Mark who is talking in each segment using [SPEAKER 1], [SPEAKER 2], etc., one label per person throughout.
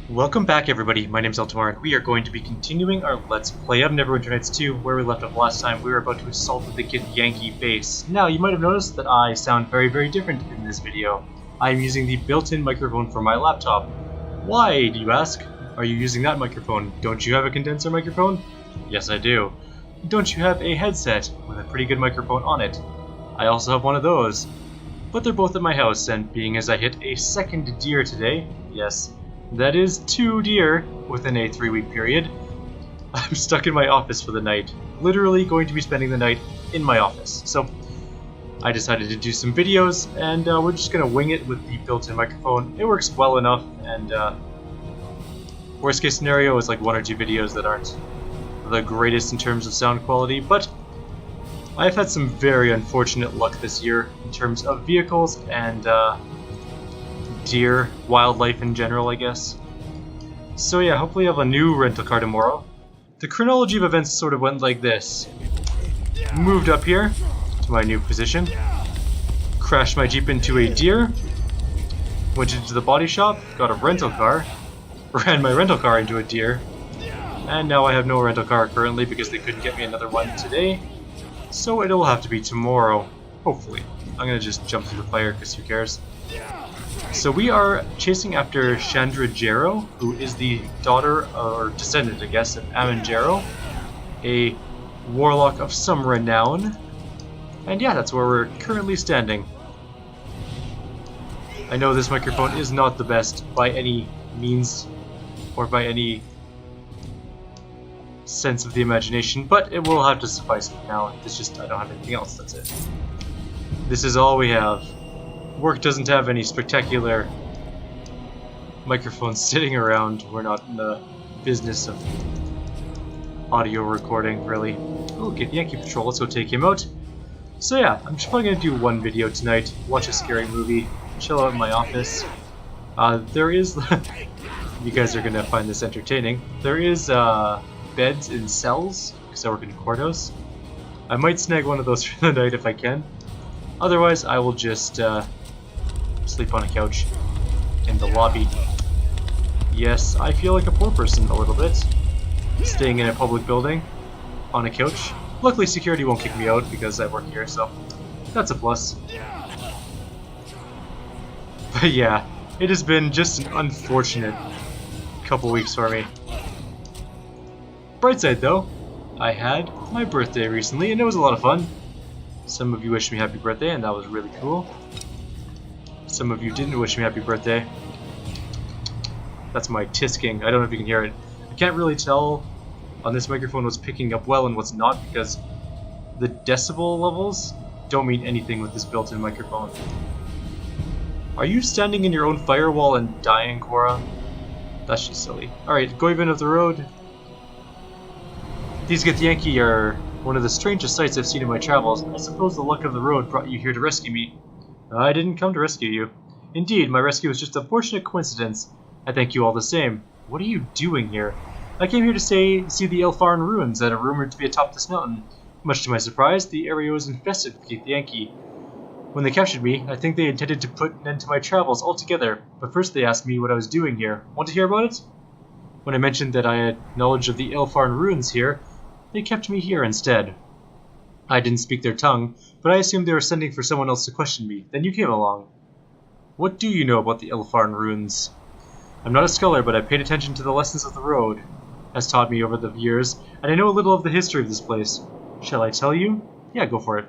[SPEAKER 1] Welcome back everybody, my name's Eltimar and we are going to be continuing our Let's Play of Neverwinter Nights 2, where we left off last time. We were about to assault the Githyanki base. Now, you might have noticed that I sound very different in this video. I am using the built-in microphone for my laptop. Why, do you ask? Are you using that microphone? Don't you have a condenser microphone? Yes, I do. Don't you have a headset with a pretty good microphone on it? I also have one of those. But they're both at my house, and being as I hit a second deer today, yes, that is 2 deer within a 3-week period, I'm stuck in my office for the night. Literally going to be spending the night in my office. So I decided to do some videos, and we're just going to wing it with the built-in microphone. It works well enough, and worst case scenario is like 1 or 2 videos that aren't the greatest in terms of sound quality, but I've had some very unfortunate luck this year in terms of vehicles and deer, wildlife in general, I guess. So yeah, hopefully I have a new rental car tomorrow. The chronology of events sort of went like this. Moved up here to my new position, crashed my Jeep into a deer, went into the body shop, got a rental car, ran my rental car into a deer, and now I have no rental car currently because they couldn't get me another one today, so it'll have to be tomorrow, hopefully. I'm gonna just jump through the fire because who cares. So we are chasing after Chandra Jero, who is the daughter, or descendant I guess, of Ammon Jero, a warlock of some renown. And yeah, that's where we're currently standing. I know this microphone is not the best by any means, or by any sense of the imagination, but it will have to suffice for now. It's just I don't have anything else, that's it. This is all we have. Work doesn't have any spectacular microphones sitting around. We're not in the business of audio recording, really. Oh, Githyanki Patrol, let's go take him out. So yeah, I'm just probably going to do 1 video tonight, watch a scary movie, chill out in my office. There is... you guys are going to find this entertaining. There is beds in cells, because I work in a courthouse. I might snag one of those for the night if I can. Otherwise, I will just sleep on a couch in the lobby. Yes, I feel like a poor person a little bit, staying in a public building on a couch. Luckily, security won't kick me out because I work here, so that's a plus. But yeah, it has been just an unfortunate couple weeks for me. Bright side though, I had my birthday recently and it was a lot of fun. Some of you wished me happy birthday and that was really cool. Some of you didn't wish me happy birthday. That's my tisking. I don't know if you can hear it. I can't really tell on this microphone what's picking up well and what's not because the decibel levels don't mean anything with this built-in microphone. Are you standing in your own firewall and dying, Cora? That's just silly. Alright, go even of the road. These Githyanki are one of the strangest sights I've seen in my travels. I suppose the luck of the road brought you here to rescue me. I didn't come to rescue you. Indeed, my rescue was just a fortunate coincidence. I thank you all the same. What are you doing here? I came here to see the Elfarn ruins that are rumored to be atop this mountain. Much to my surprise, the area was infested with Githyanki. When they captured me, I think they intended to put an end to my travels altogether, but first they asked me what I was doing here. Want to hear about it? When I mentioned that I had knowledge of the Elfarn ruins here, they kept me here instead. I didn't speak their tongue, but I assumed they were sending for someone else to question me. Then you came along. What do you know about the Elfarn ruins? I'm not a scholar, but I paid attention to the lessons of the road has taught me over the years, and I know a little of the history of this place. Shall I tell you? Yeah, go for it.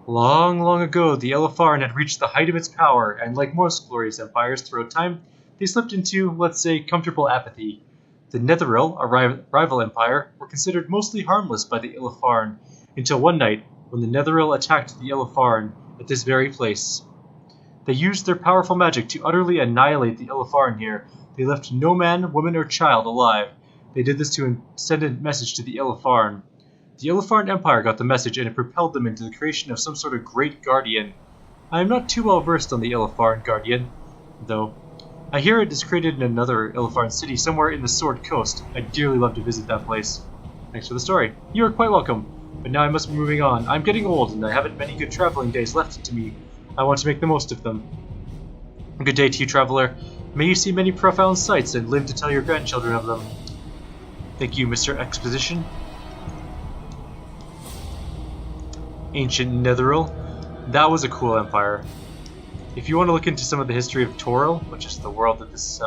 [SPEAKER 1] Long ago, the Elfarn had reached the height of its power, and like most glorious empires throughout time, they slipped into, let's say, comfortable apathy. The Netheril, a rival empire, were considered mostly harmless by the Elfarn, until one night, when the Netheril attacked the Elfarn at this very place. They used their powerful magic to utterly annihilate the Elfarn here. They left no man, woman, or child alive. They did this to send a message to the Elfarn. The Elfarn Empire got the message and it propelled them into the creation of some sort of great guardian. I am not too well versed on the Elfarn Guardian, though. I hear it is created in another Elfarn city somewhere in the Sword Coast. I'd dearly love to visit that place. Thanks for the story. You are quite welcome. But now I must be moving on. I'm getting old and I haven't many good traveling days left to me. I want to make the most of them. Good day to you, traveler. May you see many profound sights and live to tell your grandchildren of them. Thank you, Mr. Exposition. Ancient Netheril. That was a cool empire. If you want to look into some of the history of Toril, which is the world that this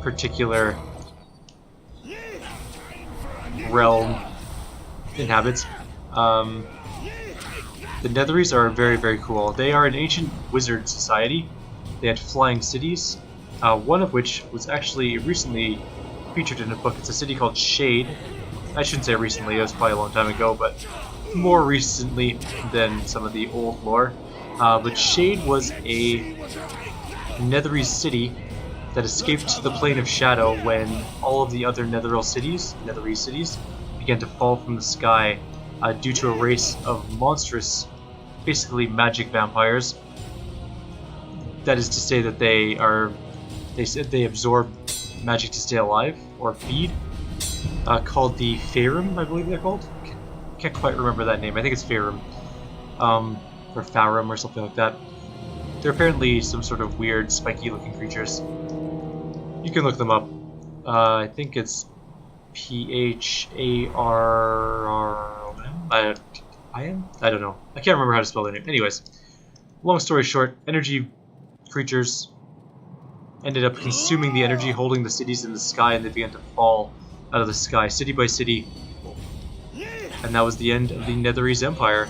[SPEAKER 1] particular realm inhabits, the Netheries are very, very cool. They are an ancient wizard society. They had flying cities, one of which was actually recently featured in a book. It's a city called Shade. I shouldn't say recently, it was probably a long time ago, but more recently than some of the old lore. But Shade was a Netherese city that escaped the Plane of Shadow when all of the other Netherese cities, began to fall from the sky due to a race of monstrous, basically magic vampires. That is to say that they said they absorb magic to stay alive or feed, called the Faerun, I believe they're called. Can't quite remember that name. I think it's Faerun, or Farum or something like that. They're apparently some sort of weird, spiky-looking creatures. You can look them up. I think it's Pharrm. I don't know. I can't remember how to spell their name. Anyways, long story short, energy creatures ended up consuming the energy holding the cities in the sky, and they began to fall out of the sky, city by city. And that was the end of the Netherese Empire.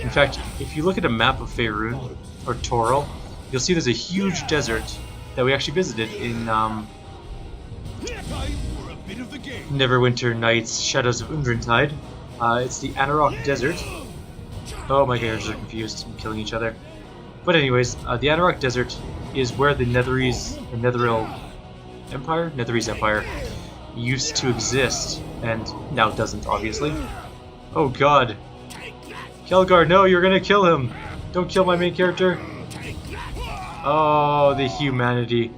[SPEAKER 1] In fact, if you look at a map of Faerun, or Toril, you'll see there's a huge desert that we actually visited in Neverwinter Nights, Shadows of Undrentide. It's the Anarok Desert. Oh, my characters are confused and killing each other. But anyways, the Anarok Desert is where the Netherese Empire used to exist, and now doesn't, obviously. Oh god. Kelgar, no, you're gonna kill him! Don't kill my main character! Oh, the humanity.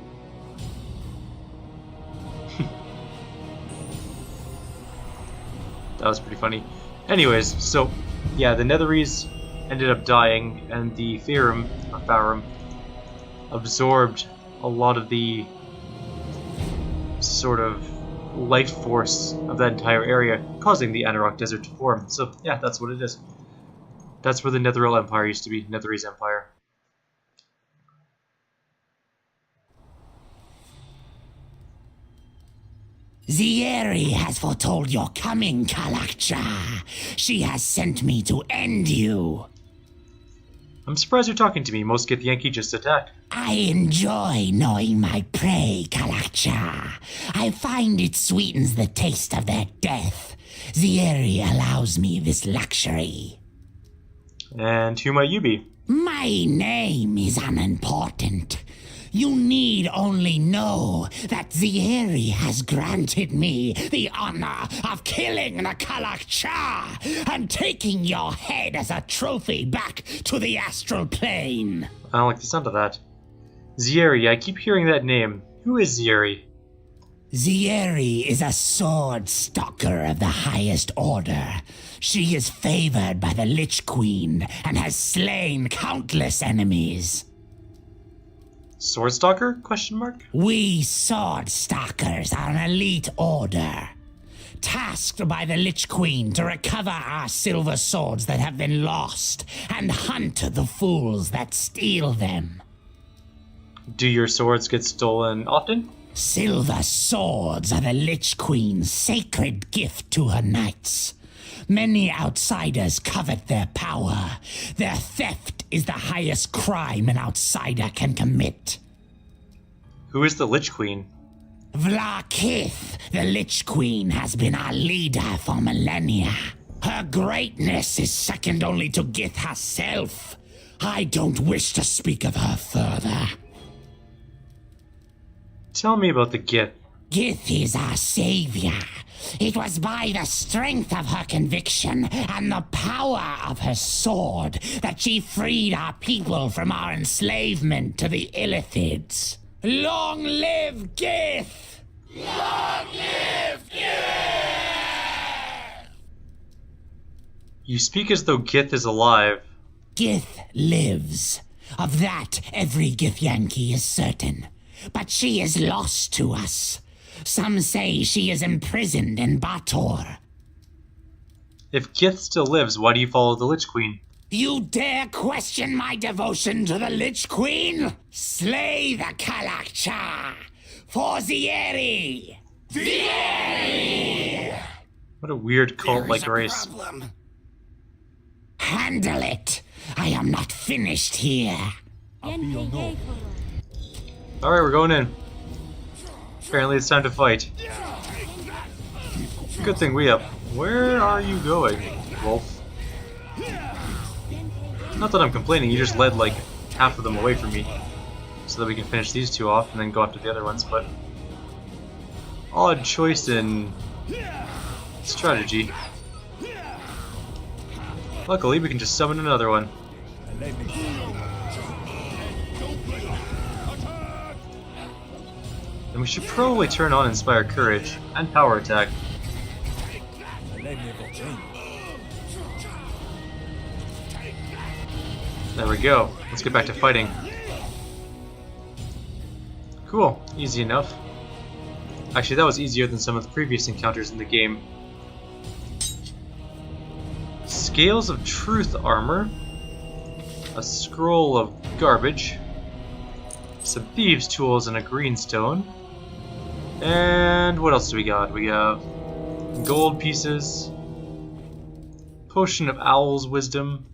[SPEAKER 1] That was pretty funny. Anyways, so, yeah, the Netherese ended up dying, and the Faerun absorbed a lot of the sort of life force of that entire area, causing the Anarok Desert to form. So, yeah, that's what it is. That's where the Netheril Empire used to be, Netherese Empire.
[SPEAKER 2] Zieri has foretold your coming, Kalakcha. She has sent me to end you.
[SPEAKER 1] I'm surprised you're talking to me. Most Githyanki just attack.
[SPEAKER 2] I enjoy knowing my prey, Kalakcha. I find it sweetens the taste of their death. Zieri allows me this luxury.
[SPEAKER 1] And who might you be?
[SPEAKER 2] My name is unimportant. You need only know that Zieri has granted me the honor of killing the Kalakcha and taking your head as a trophy back to the astral plane.
[SPEAKER 1] I don't like the sound of that. Zieri, I keep hearing that name. Who is Zieri?
[SPEAKER 2] Zieri is a sword stalker of the highest order. She is favored by the Lich Queen and has slain countless enemies.
[SPEAKER 1] Swordstalker? Question mark?
[SPEAKER 2] We sword stalkers are an elite order, tasked by the Lich Queen to recover our silver swords that have been lost and hunt the fools that steal them.
[SPEAKER 1] Do your swords get stolen often?
[SPEAKER 2] Silver swords are the Lich Queen's sacred gift to her knights. Many outsiders covet their power. Their theft is the highest crime an outsider can commit.
[SPEAKER 1] Who is the Lich Queen?
[SPEAKER 2] Vlaakith, the Lich Queen, has been our leader for millennia. Her greatness is second only to Gith herself. I don't wish to speak of her further.
[SPEAKER 1] Tell me about the Gith.
[SPEAKER 2] Gith is our savior. It was by the strength of her conviction and the power of her sword that she freed our people from our enslavement to the Illithids. Long live Gith! Long live Gith!
[SPEAKER 1] You speak as though Gith is alive.
[SPEAKER 2] Gith lives. Of that, every Githyanki is certain. But she is lost to us. Some say she is imprisoned in Bator.
[SPEAKER 1] If Gith still lives, why do you follow the Lich Queen?
[SPEAKER 2] You dare question my devotion to the Lich Queen? Slay the Kalakcha! For Zieri! Zieri!
[SPEAKER 1] What a weird cult-like race.
[SPEAKER 2] Problem. Handle it! I am not finished here.
[SPEAKER 1] Alright, we're going in. Apparently it's time to fight. Good thing we have... Where are you going, Wolf? Not that I'm complaining, you just led like half of them away from me. So that we can finish these two off and then go after the other ones, but... Odd choice in... strategy. Luckily, we can just summon another one. And we should probably turn on Inspire Courage and Power Attack. There we go. Let's get back to fighting. Cool. Easy enough. Actually, that was easier than some of the previous encounters in the game. Scales of Truth armor. A scroll of garbage. Some thieves' tools and a greenstone. And what else do we got? We have gold pieces. Potion of Owl's Wisdom.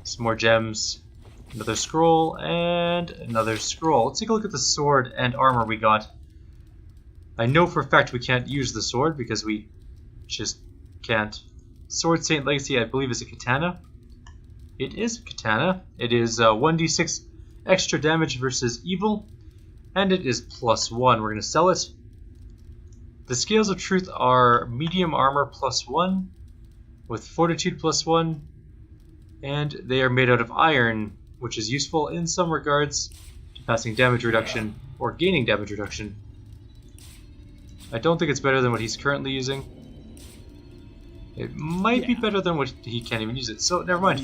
[SPEAKER 1] Some more gems. Another scroll and another scroll. Let's take a look at the sword and armor we got. I know for a fact we can't use the sword because we just can't. Sword Saint Legacy, I believe, is a katana. It is a katana. It is 1d6 extra damage versus evil, and it is +1. We're going to sell it. The Scales of Truth are medium armor +1 with fortitude +1, and they are made out of iron, which is useful in some regards to passing damage reduction or gaining damage reduction. I don't think it's better than what he's currently using. It might be better than what he can't even use it, so never mind.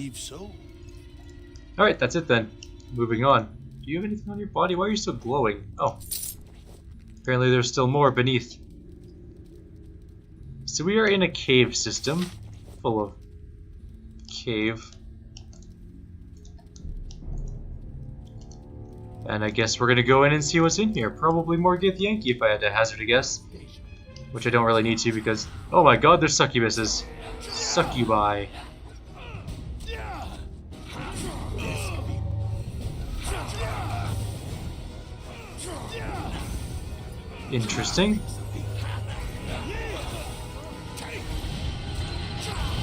[SPEAKER 1] Alright, that's it then. Moving on. Do you have anything on your body? Why are you so glowing? Oh. Apparently there's still more beneath. So we are in a cave system. Full of cave. And I guess we're gonna go in and see what's in here. Probably more Githyanki if I had to hazard a guess. Which I don't really need to because... Oh my god, there's succubuses. Succubi. Interesting.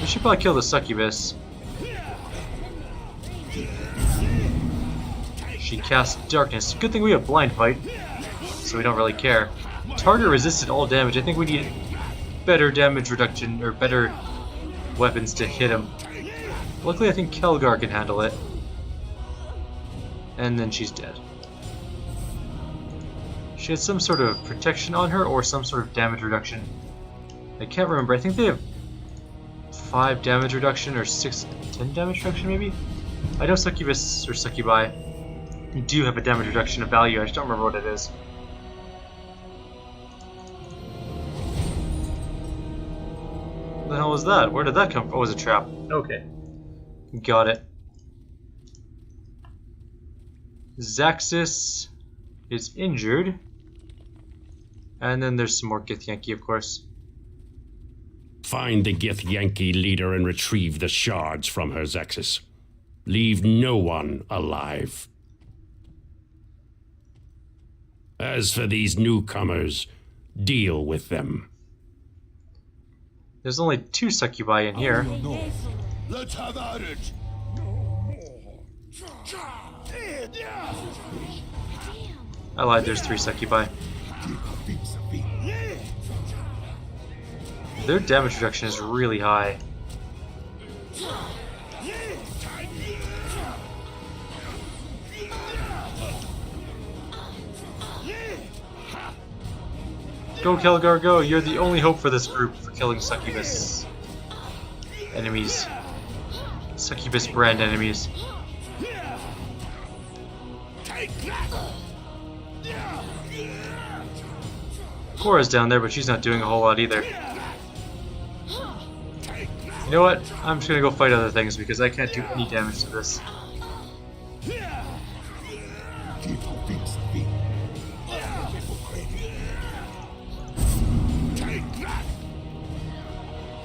[SPEAKER 1] We should probably kill the succubus. She casts darkness. Good thing we have blind fight, so we don't really care. Target resisted all damage. I think we need better damage reduction, or better weapons to hit him. Luckily I think Kelgar can handle it. And then she's dead. She had some sort of protection on her, or some sort of damage reduction. I can't remember. I think they have 5 damage reduction, or 10 damage reduction maybe? I know Succubus, or Succubi, do have a damage reduction of value. I just don't remember what it is. What the hell was that? Where did that come from? Oh, it was a trap. Okay. Got it. Zaxxas is injured. And then there's some more Githyanki, of course.
[SPEAKER 3] Find the Githyanki leader and retrieve the shards from her, Zaxxas. Leave no one alive. As for these newcomers, deal with them.
[SPEAKER 1] There's only 2 succubi in here.
[SPEAKER 4] Let's have at it.
[SPEAKER 1] I lied, there's 3 succubi. Their damage reduction is really high. Go, Kelgar, go! You're the only hope for this group for killing succubus enemies. Succubus brand enemies. Cora's down there, but she's not doing a whole lot either. You know what? I'm just gonna go fight other things because I can't do any damage to this.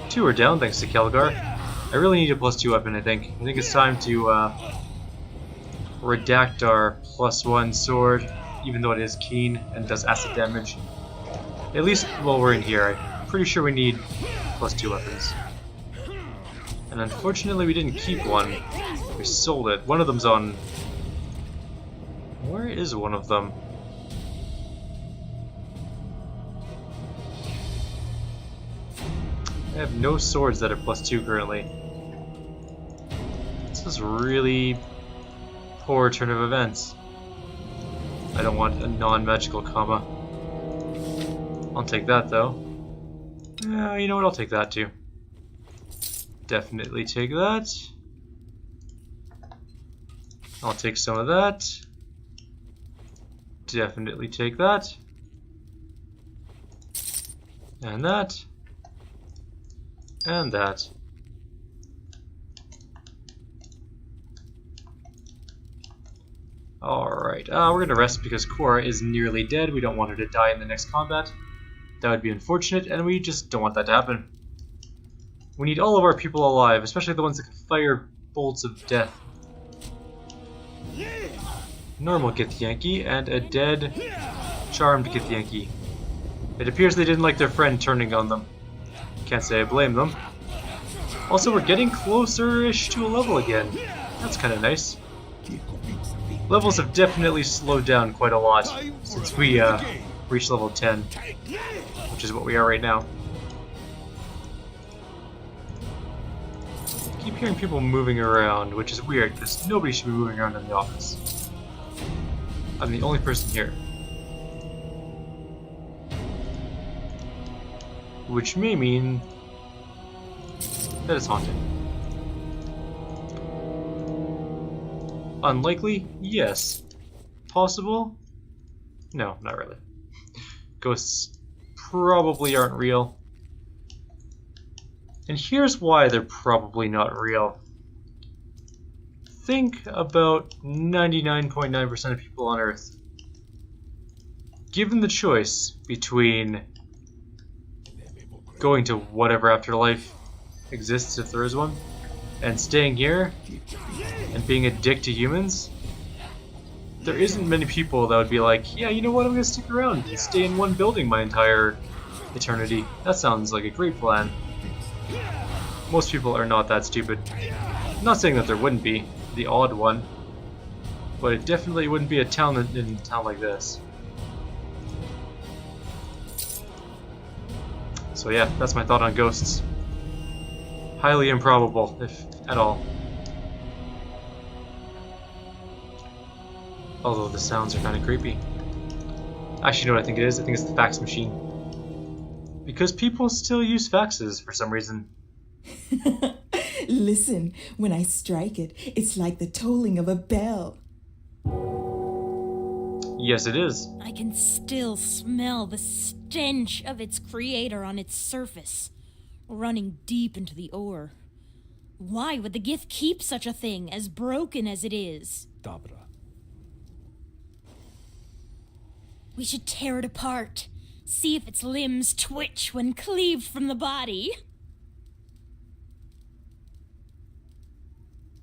[SPEAKER 1] Two are down thanks to Kelgar. I really need a +2 weapon, I think. I think it's time to redact our +1 sword, even though it is keen and does acid damage. At least while we're in here, I'm pretty sure we need +2 weapons. And unfortunately we didn't keep one. We sold it. One of them's on... Where is one of them? I have no swords that are +2 currently. This is really poor turn of events. I don't want a non-magical comma. I'll take that though. You know what, I'll take that too. Definitely take that. I'll take some of that. Definitely take that. And that. And that. Alright, we're gonna rest because Cora is nearly dead. We don't want her to die in the next combat. That would be unfortunate, and we just don't want that to happen. We need all of our people alive, especially the ones that can fire bolts of death. Normal Githyanki and a dead, charmed Githyanki. It appears they didn't like their friend turning on them. Can't say I blame them. Also, we're getting closer-ish to a level again. That's kind of nice. Levels have definitely slowed down quite a lot since we reached level 10, which is what we are right now. I keep hearing people moving around, which is weird because nobody should be moving around in the office. I'm the only person here. Which may mean that it's haunted. Unlikely? Yes. Possible? No, not really. Ghosts probably aren't real. And here's why they're probably not real. Think about 99.9% of people on Earth. Given the choice between going to whatever afterlife exists, if there is one, and staying here and being a dick to humans, there isn't many people that would be like, yeah, you know what, I'm gonna stick around and stay in one building my entire eternity. That sounds like a great plan. Most people are not that stupid. I'm not saying that there wouldn't be the odd one, but it definitely wouldn't be a town in a town like this. So yeah, that's my thought on ghosts. Highly improbable, if at all. Although the sounds are kind of creepy. Actually, you know what I think it is? I think it's the fax machine. Because people still use faxes for some reason.
[SPEAKER 5] Listen, when I strike it, it's like the tolling of a bell.
[SPEAKER 1] Yes, it is.
[SPEAKER 6] I can still smell the stench of its creator on its surface, running deep into the ore. Why would the Gith keep such a thing, as broken as it is?
[SPEAKER 7] Dobra.
[SPEAKER 6] We should tear it apart, see if its limbs twitch when cleaved from the body.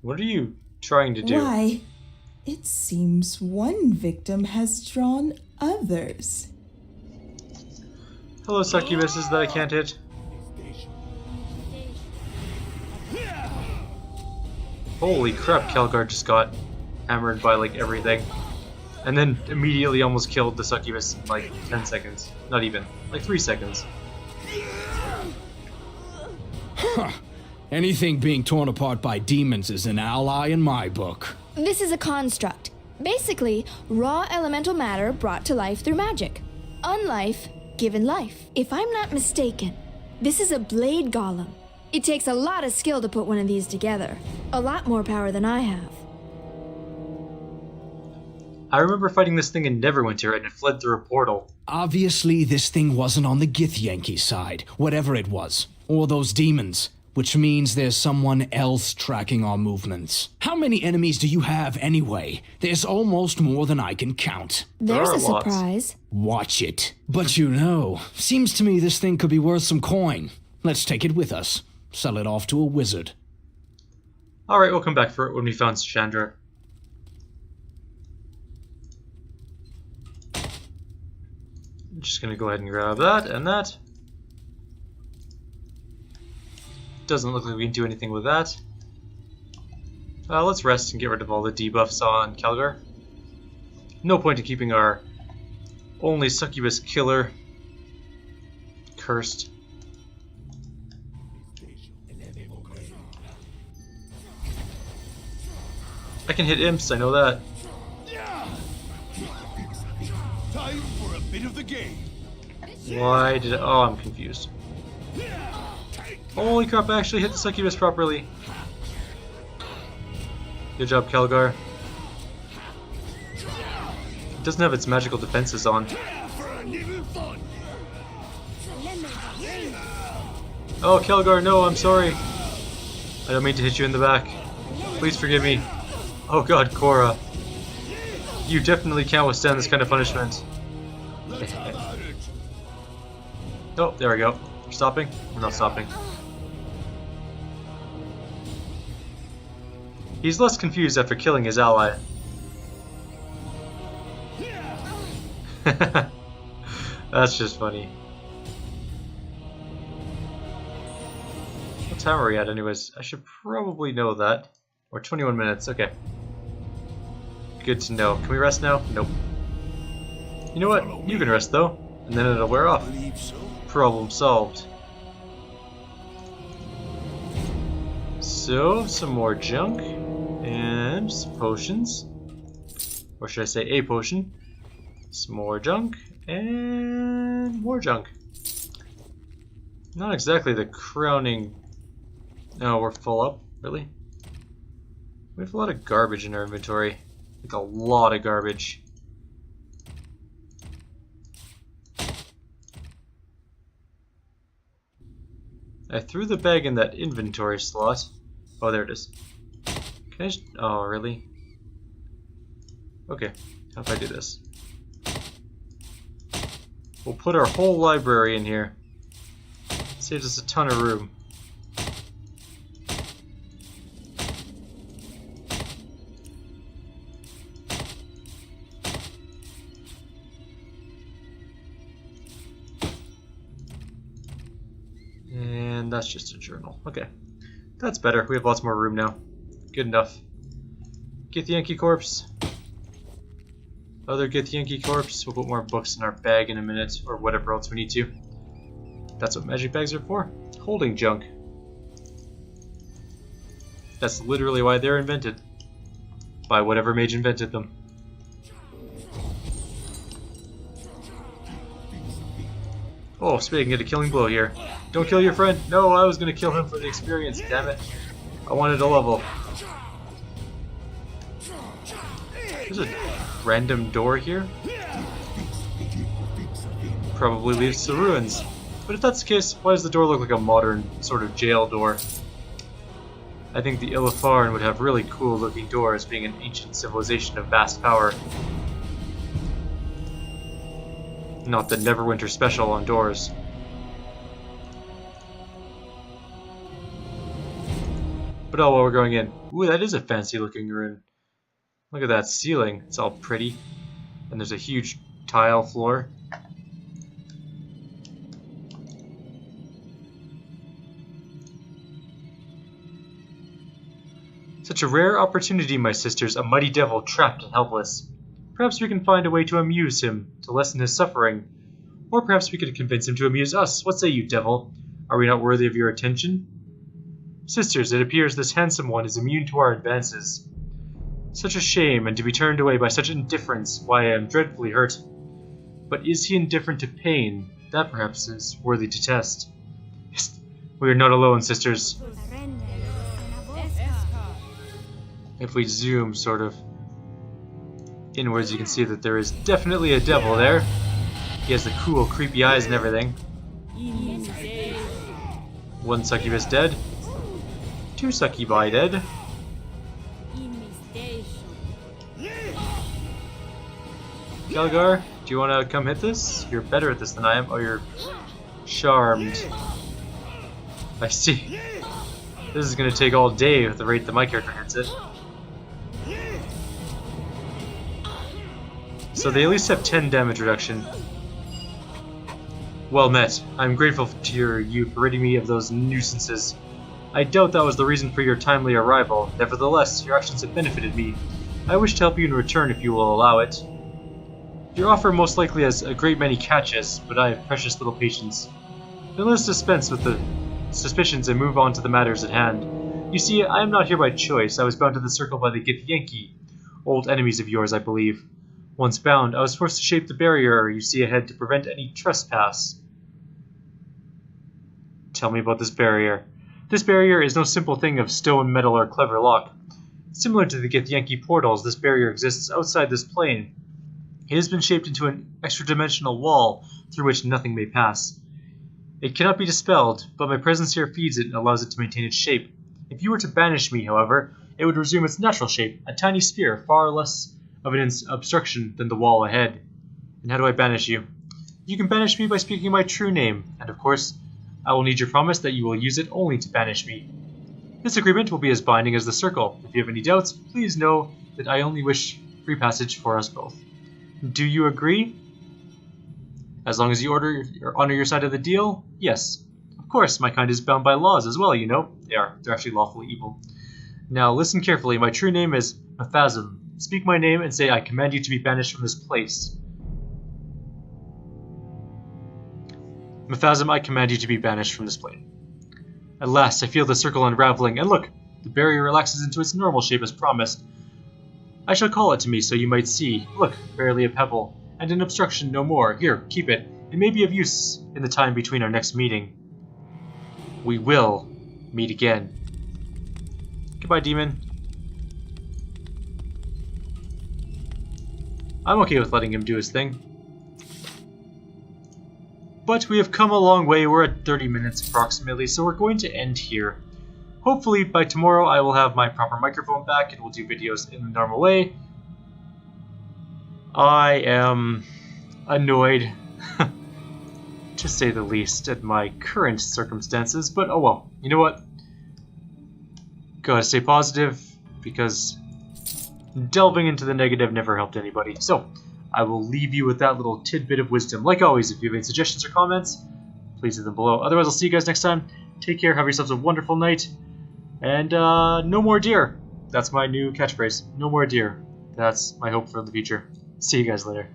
[SPEAKER 1] What are you trying to do?
[SPEAKER 5] Why, it seems one victim has drawn others.
[SPEAKER 1] Hello, succubuses that I can't hit. Holy crap, Kelgar just got hammered by like everything. And then immediately almost killed the succubus in like 10 seconds. Not even. Like 3 seconds.
[SPEAKER 7] Huh. Anything being torn apart by demons is an ally in my book.
[SPEAKER 8] This is a construct. Basically, raw elemental matter brought to life through magic. Unlife given life. If I'm not mistaken, this is a blade golem. It takes a lot of skill to put one of these together. A lot more power than I have.
[SPEAKER 1] I remember fighting this thing in Neverwinter and it fled through a portal.
[SPEAKER 7] Obviously, this thing wasn't on the Githyanki side, whatever it was. Or those demons. Which means there's someone else tracking our movements. How many enemies do you have anyway? There's almost more than I can count.
[SPEAKER 8] There's
[SPEAKER 1] are
[SPEAKER 8] a
[SPEAKER 1] lots.
[SPEAKER 8] surprise.
[SPEAKER 7] Watch it. But you know, seems to me this thing could be worth some coin. Let's take it with us. Sell it off to a wizard.
[SPEAKER 1] Alright, we'll come back for it when we found Chandra. I'm just gonna go ahead and grab that and that. Doesn't look like we can do anything with that. Let's rest and get rid of all the debuffs on Calgar. No point in keeping our only Succubus killer cursed. I can hit imps, I know that.
[SPEAKER 4] Time for a bit of the game.
[SPEAKER 1] Why did I... Oh, I'm confused. Holy crap, I actually hit the Succubus properly. Good job, Calgar. It doesn't have its magical defenses on. Oh, Calgar, no, I'm sorry. I don't mean to hit you in the back. Please forgive me. Oh god, Cora. You definitely can't withstand this kind of punishment. Oh, there we go. We're stopping? We're not stopping. He's less confused after killing his ally. That's just funny. What time are we at anyways? I should probably know that. Or 21 minutes, okay. Good to know. Can we rest now? Nope. You know what? You can rest though, and then it'll wear off. Problem solved. So, some more junk. And some potions. Or should I say a potion? Some more junk. And more junk. Not exactly the crowning... No, we're full up. Really? We have a lot of garbage in our inventory. Like a lot of garbage. I threw the bag in that inventory slot. Oh, there it is. Can I just... Oh, really? Okay, how if I do this? We'll put our whole library in here. Saves us a ton of room. And that's just a journal. Okay. That's better. We have lots more room now. Good enough. Githyanki corpse. Other Githyanki corpse. We'll put more books in our bag in a minute, or whatever else we need to. That's what magic bags are for. Holding junk. That's literally why they're invented. By whatever mage invented them. Oh, Spade can get a killing blow here. Don't kill your friend. No, I was going to kill him for the experience, damn it. I wanted a level. There's a random door here. Probably leads to ruins. But if that's the case, why does the door look like a modern sort of jail door? I think the Illifarn would have really cool looking doors, being an ancient civilization of vast power. Not the Neverwinter special on doors. But oh, while we're going in. Ooh, that is a fancy looking rune. Look at that ceiling. It's all pretty. And there's a huge tile floor. Such a rare opportunity, my sisters, a mighty devil trapped and helpless. Perhaps we can find a way to amuse him, to lessen his suffering. Or perhaps we could convince him to amuse us. What say you, devil? Are we not worthy of your attention? Sisters, it appears this handsome one is immune to our advances. Such a shame, and to be turned away by such indifference, why I am dreadfully hurt. But is he indifferent to pain? That perhaps is worthy to test. We are not alone, sisters. If we zoom, sort of. Inwards, you can see that there is definitely a devil there. He has the cool, creepy eyes and everything. One succubus dead. Two succubi dead. Galgar, do you want to come hit this? You're better at this than I am. Oh, you're charmed. I see. This is going to take all day at the rate that my character hits it. So they at least have 10 damage reduction. Well met. I'm grateful to you for ridding me of those nuisances. I doubt that was the reason for your timely arrival. Nevertheless, your actions have benefited me. I wish to help you in return if you will allow it. Your offer most likely has a great many catches, but I have precious little patience. Then let's dispense with the suspicions and move on to the matters at hand. You see, I am not here by choice. I was bound to the circle by the Githyanki, old enemies of yours, I believe. Once bound, I was forced to shape the barrier you see ahead to prevent any trespass. Tell me about this barrier. This barrier is no simple thing of stone, metal, or clever lock. Similar to the Githyanki portals, this barrier exists outside this plane. It has been shaped into an extra-dimensional wall through which nothing may pass. It cannot be dispelled, but my presence here feeds it and allows it to maintain its shape. If you were to banish me, however, it would resume its natural shape, a tiny sphere, far less of an obstruction than the wall ahead. And how do I banish you? You can banish me by speaking my true name, and of course, I will need your promise that you will use it only to banish me. This agreement will be as binding as the circle. If you have any doubts, please know that I only wish free passage for us both. Do you agree? As long as you honor your side of the deal, yes. Of course, my kind is bound by laws as well, you know. They're actually lawfully evil. Now listen carefully. My true name is Mathazim. Speak my name and say I command you to be banished from this place. Mathazim, I command you to be banished from this plane. At last, I feel the circle unraveling, and look, the barrier relaxes into its normal shape as promised. I shall call it to me so you might see. Look, barely a pebble, and an obstruction no more. Here, keep it. It may be of use in the time between our next meeting. We will meet again. Goodbye, demon. I'm okay with letting him do his thing. But we have come a long way. We're at 30 minutes approximately, so we're going to end here. Hopefully by tomorrow I will have my proper microphone back and we'll do videos in the normal way. I am annoyed, to say the least, at my current circumstances, but oh well. You know what? Gotta stay positive, because delving into the negative never helped anybody. So, I will leave you with that little tidbit of wisdom. Like always, if you have any suggestions or comments, please leave them below. Otherwise, I'll see you guys next time. Take care, have yourselves a wonderful night, and no more deer. That's my new catchphrase. No more deer. That's my hope for the future. See you guys later.